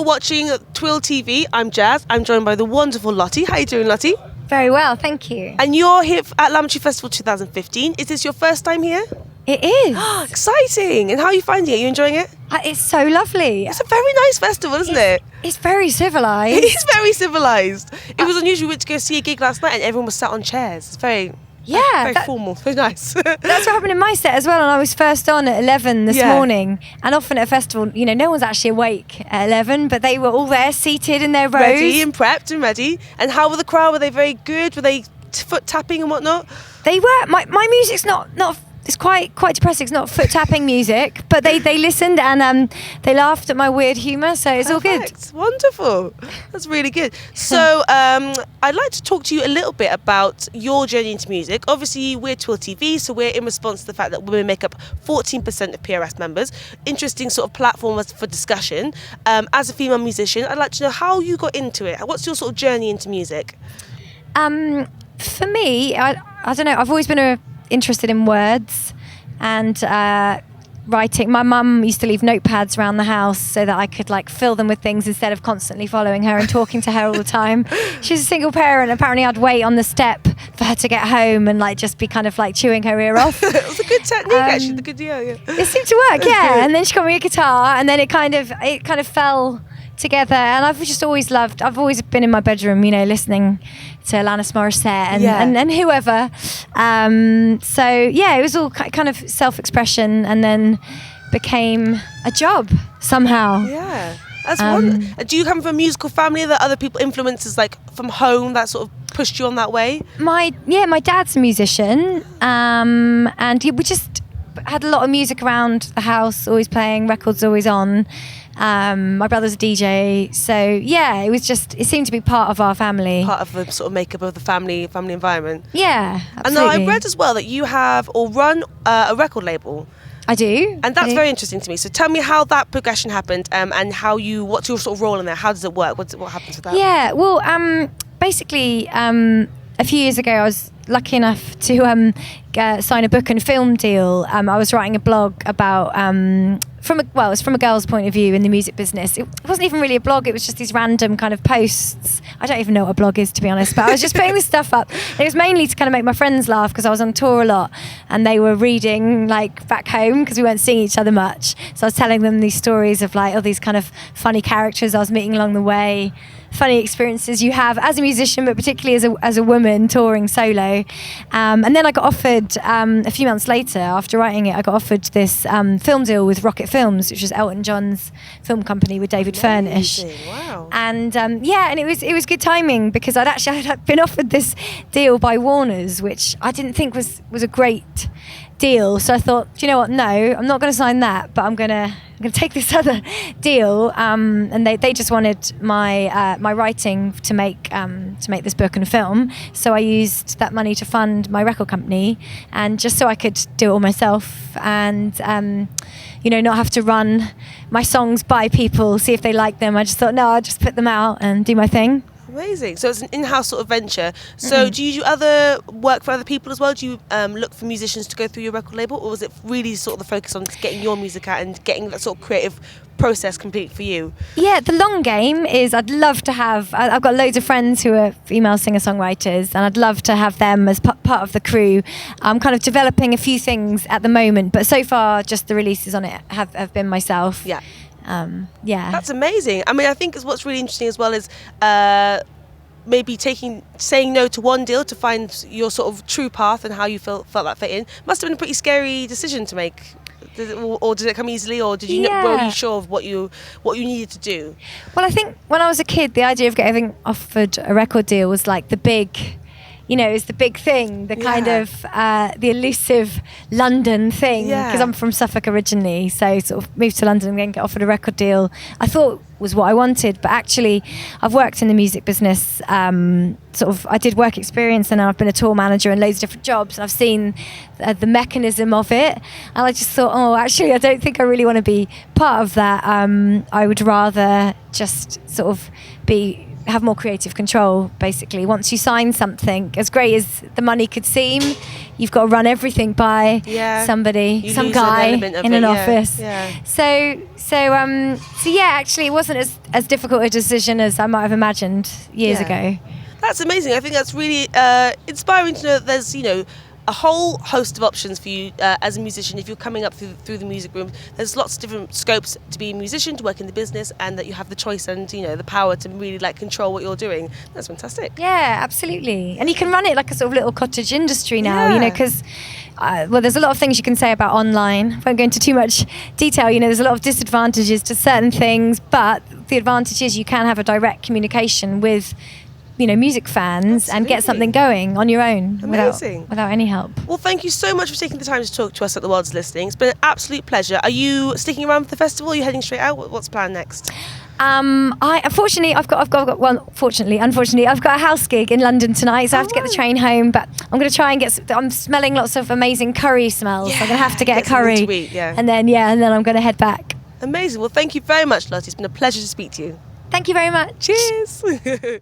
You're watching Twill TV. I'm Jazz. I'm joined by the wonderful Lottie. How you doing, Lottie? Very well, thank you. And you're here at Laventry Festival 2015. Is this your first time here? It is. Exciting! And how are you finding it? Are you enjoying it? It's so lovely. It's a very nice festival, isn't it? It's very civilised. It is very civilised. It was unusual. We went to go see a gig last night and everyone was sat on chairs. It's very formal, very nice. That's what happened in my set as well. And I was first on at 11 this morning. And often at a festival, no one's actually awake at 11, but they were all there seated in their rows. Ready and prepped and ready. And how were the crowd? Were they very good? Were they foot tapping and whatnot? They were. My music's not it's quite depressing. It's not foot tapping music, but they listened and they laughed at my weird humour, so it's all good. Wonderful. That's really good. So I'd like to talk to you a little bit about your journey into music. Obviously, we're Twill TV, so we're in response to the fact that women make up 14% of PRS members. Interesting sort of platform for discussion. As a female musician, I'd like to know how you got into it. What's your sort of journey into music? For me, I don't know. I've always been interested in words and writing. My mum used to leave notepads around the house so that I could fill them with things instead of constantly following her and talking to her all the time. She's a single parent. Apparently I'd wait on the step for her to get home and just be kind of chewing her ear off. It was a good technique, actually. The good deal, yeah. It seemed to work, yeah. And then she got me a guitar, and then it kind of fell together, and I've always been in my bedroom, listening to Alanis Morissette and whoever. So yeah, it was all kind of self-expression, and then became a job somehow. Yeah, that's wonderful. Do you come from a musical family? Are there other people influences from home that sort of pushed you on that way? My dad's a musician, and we just had a lot of music around the house, always playing, records always on. My brother's a DJ, so yeah, it seemed to be part of our family. Part of the sort of makeup of the family environment. Yeah, absolutely. And now I read as well that you have or run a record label. I do. And that's very interesting to me. So tell me how that progression happened, and what's your sort of role in there? How does it work? What happens with that? Yeah, well, basically, a few years ago, I was lucky enough to sign a book and film deal. I was writing a blog about it's from a girl's point of view in the music business. It wasn't even really a blog, it was just these random kind of posts. I don't even know what a blog is, to be honest, but I was just putting this stuff up. It was mainly to kind of make my friends laugh because I was on tour a lot and they were reading back home because we weren't seeing each other much. So I was telling them these stories of all these kind of funny characters I was meeting along the way, funny experiences you have as a musician, but particularly as a woman touring solo. And then I got offered, a few months later, after writing it, I got offered this film deal with Rocket Films, which was Elton John's film company with David Furnish. Wow. And and it was good timing because I'd been offered this deal by Warner's, which I didn't think was a great deal. So I thought, do you know what? No, I'm not going to sign that, but I'm going to take this other deal. And they just wanted my writing to make this book and film. So I used that money to fund my record company, and just so I could do it all myself and not have to run my songs by people, see if they like them. I just thought, no, I'll just put them out and do my thing. Amazing. So it's an in-house sort of venture. So do you do other work for other people as well? Do you look for musicians to go through your record label, or was it really sort of the focus on getting your music out and getting that sort of creative process complete for you? Yeah, the long game is I've got loads of friends who are female singer-songwriters, and I'd love to have them as part of the crew. I'm kind of developing a few things at the moment, but so far just the releases on it have been myself. Yeah. Yeah, that's amazing. I mean, I think what's really interesting as well is maybe saying no to one deal to find your sort of true path and how you felt that fit in. Must have been a pretty scary decision to make. Did it come easily, or were you sure of what you needed to do? Well, I think when I was a kid, the idea of getting offered a record deal was the big. Is the big thing, the kind of the elusive London thing, because I'm from Suffolk originally, so sort of moved to London and then get offered a record deal. I thought was what I wanted, but actually I've worked in the music business, I did work experience, and I've been a tour manager in loads of different jobs, and I've seen the mechanism of it, and I just thought, actually I don't think I really want to be part of that. I would rather just sort of be have more creative control, basically. Once you sign something, as great as the money could seem, you've got to run everything by somebody, some guy in an office. So yeah, actually it wasn't as difficult a decision as I might have imagined years ago. That's amazing. I think that's really inspiring to know that there's, a whole host of options for you as a musician. If you're coming up through the music room, there's lots of different scopes to be a musician, to work in the business, and that you have the choice and the power to really control what you're doing. That's fantastic. Yeah, absolutely. And you can run it like a sort of little cottage industry now, because there's a lot of things you can say about online. I won't go into too much detail. There's a lot of disadvantages to certain things, but the advantage is you can have a direct communication with music fans and get something going on your own without any help. Well, thank you so much for taking the time to talk to us at The World's Listening. It's been an absolute pleasure. Are you sticking around for the festival? Are you heading straight out? What's planned next? Unfortunately, I've got a house gig in London tonight, so I have to get the train home. But I'm going to try and I'm smelling lots of amazing curry smells. So I'm going to have to get a curry, to eat, and then I'm going to head back. Amazing. Well, thank you very much, Lottie. It's been a pleasure to speak to you. Thank you very much. Cheers.